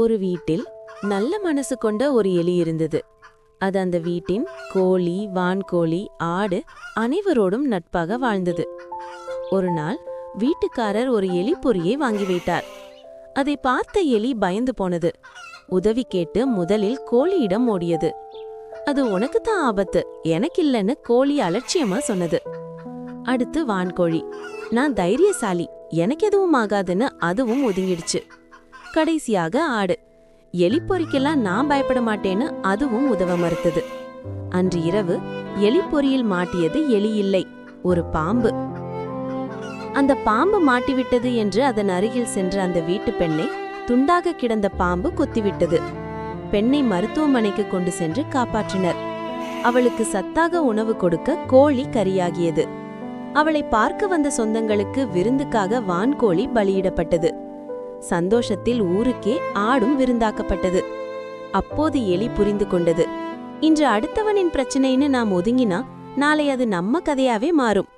ஒரு வீட்டில் நல்ல மனசு கொண்ட ஒரு எலி இருந்தது. அது அந்த வீட்டின் கோழி, வான்கோழி, ஆடு அனைவரோடும் நட்பாக வாழ்ந்தது. ஒரு நாள் வீட்டுக்காரர் ஒரு எலி பொறியை வாங்கி வைத்தார். அதை பார்த்த எலி பயந்து போனது. உதவி கேட்டு முதலில் கோழியிடம் ஓடியது. அது உனக்குத்தான் ஆபத்து, எனக்கில்லன்னு கோழி அலட்சியமா சொன்னது. அடுத்து வான்கோழி, நான் தைரியசாலி, எனக்கு எதுவும் ஆகாதுன்னு அதுவும் ஒதுங்கிடுச்சு. கடைசியாக ஆடு, எலிப்பொறிக்கெல்லாம் நான் பயப்பட மாட்டேன்னு அதுவும் உதவ மறுத்தது. அன்று இரவு எலிப்பொறியில் மாட்டியது எலி இல்லை, ஒரு பாம்பு. அந்த பாம்பு மாட்டிவிட்டது என்று அதன் அருகில் சென்ற அந்த வீட்டு பெண்ணை துண்டாக கிடந்த பாம்பு கொத்திவிட்டது. பெண்ணை மருத்துவமனைக்கு கொண்டு சென்று காப்பாற்றினர். அவளுக்கு சத்தாக உணவு கொடுக்க கோழி கரியாகியது. அவளை பார்க்க வந்த சொந்தங்களுக்கு விருந்துக்காக வான்கோழி பலியிடப்பட்டது. சந்தோஷத்தில் ஊருக்கே ஆடும் விருந்தாக்கப்பட்டது. அப்போது எலி புரிந்து கொண்டது, இன்று அடுத்தவனின் பிரச்சனைன்னு நாம் ஒதுங்கினா நாளை அது நம்ம கதையாவே மாறும்.